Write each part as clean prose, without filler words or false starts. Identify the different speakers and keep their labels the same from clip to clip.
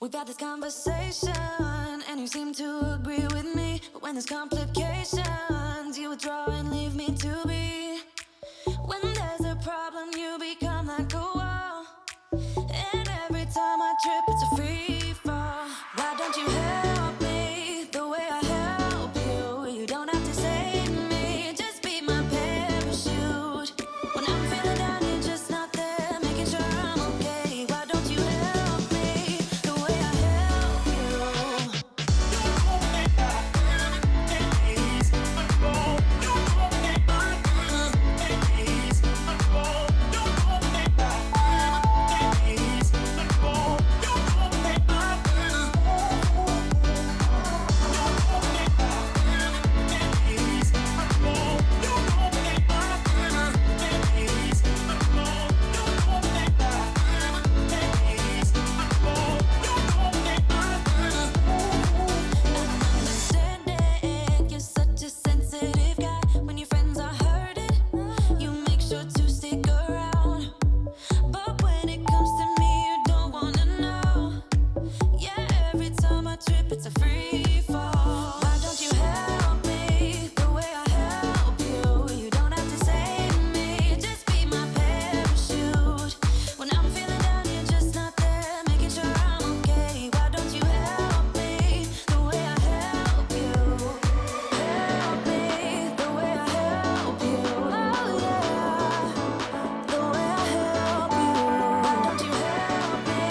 Speaker 1: We've had this conversation, and you seem to agree with me. But when there's complications, you withdraw and leave me to be. When there's a problem, you become like a wall. And every time I trip, it's a free fall. Why don't you help me the way I help you? You don't have to save me, just be my parachute. When I'm feeling down, you're just not there, making sure I'm okay. Why don't you help me the way I help you? It's a free fall. Why don't you help me the way I help you? You don't have to save me, just be my parachute. When I'm feeling down, you're just not there, making sure I'm okay. Why don't you help me the way I help you? Help me the way I help you. Oh yeah, the way I help you. Why don't you help me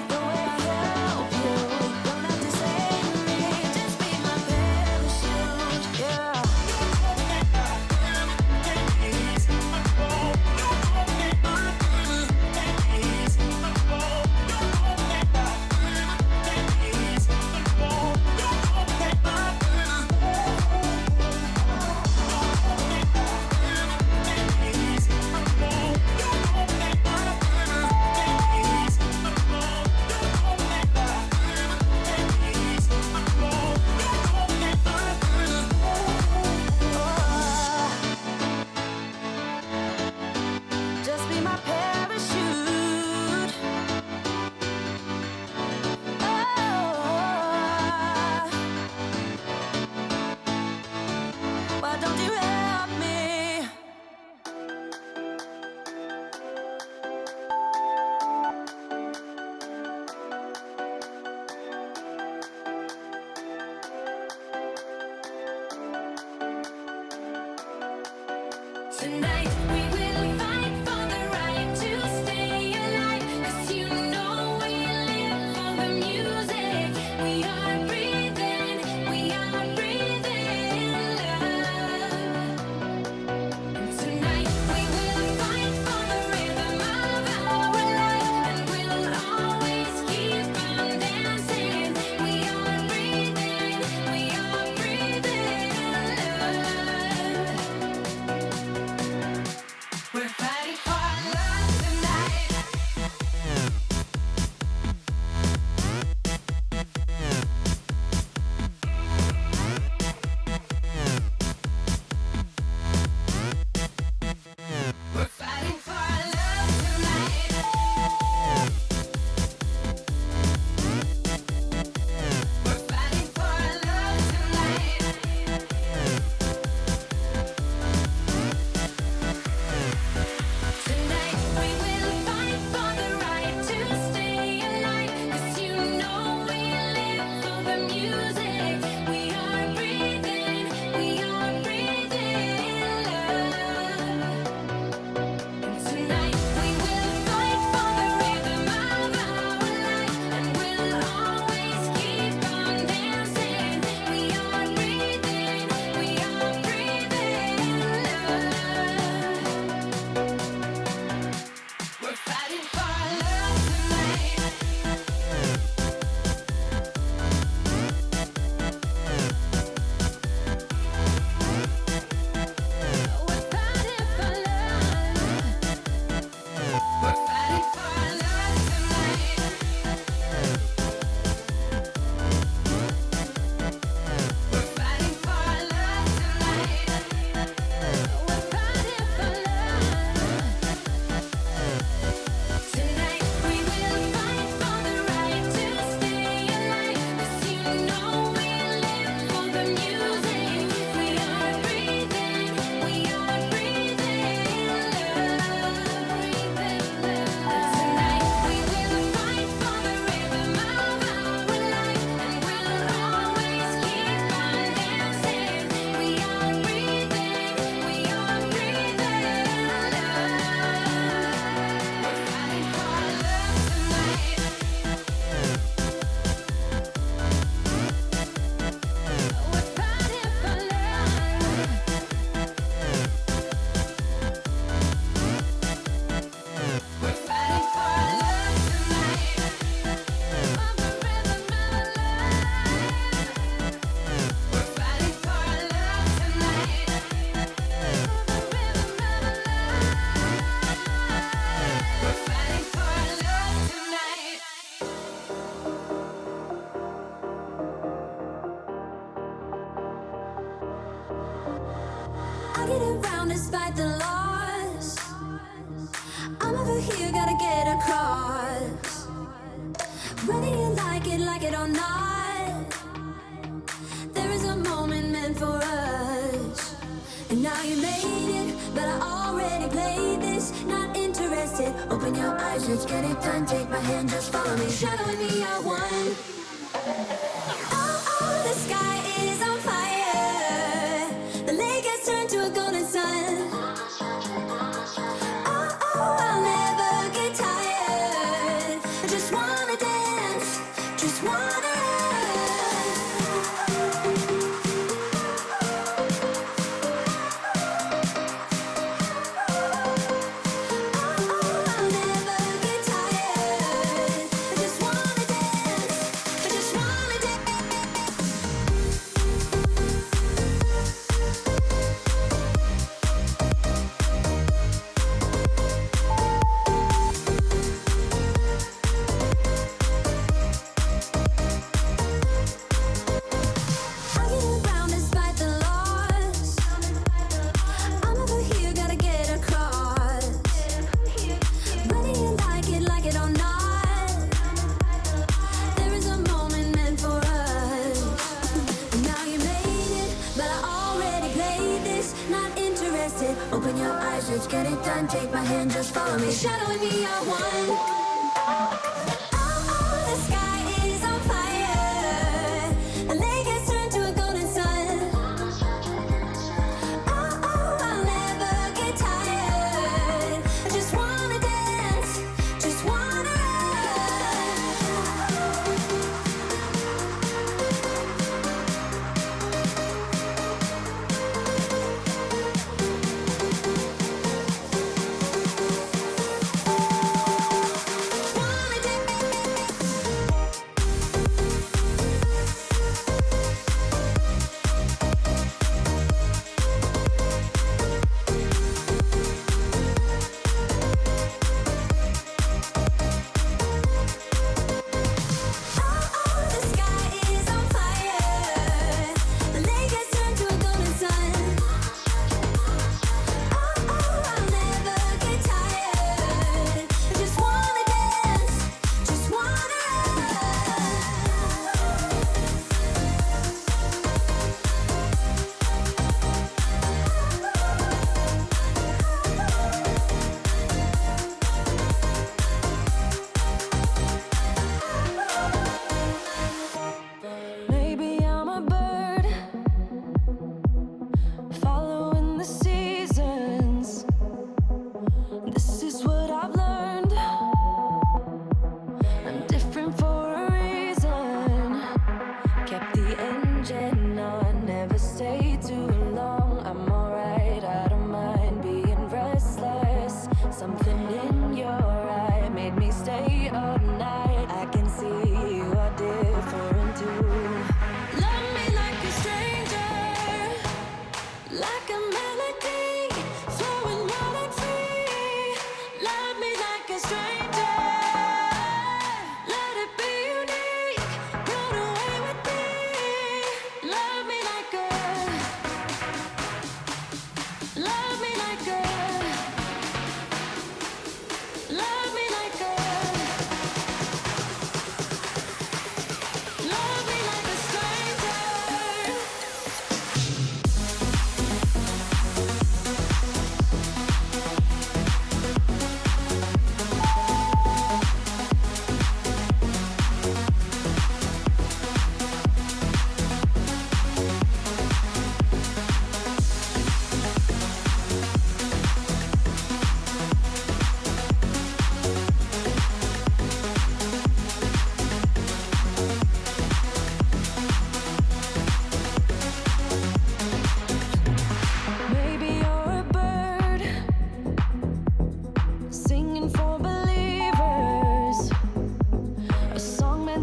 Speaker 1: the way I help you? You don't have to save me, just be my parachute. Yeah. Just be my parachute. Oh, why don't you help me? Tonight we will fight for the right to stay alive. 'Cause you know we live for the music. We are breathing love. And tonight we will fight for the rhythm of our life. And we'll always keep on dancing. We are breathing love. get around despite the loss. I'm over here, gotta get across. Whether you like it or not, there is a moment meant for us. And now you made it, but I already played this. Not interested, open your eyes, let's get it done. Take my hand, just follow me, shadowing me, I won. Oh, the sky is on fire. The lake has turned to a golden sun. Oh, I'll never get tired. I just wanna dance, just wanna open your eyes, let's get it done. Take my hand, just follow me, shadowing me, I won. Oh, the sky is on fire. The lake has turned to a golden sun. Oh, I'll never get tired. I just wanna dance, just wanna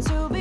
Speaker 2: to be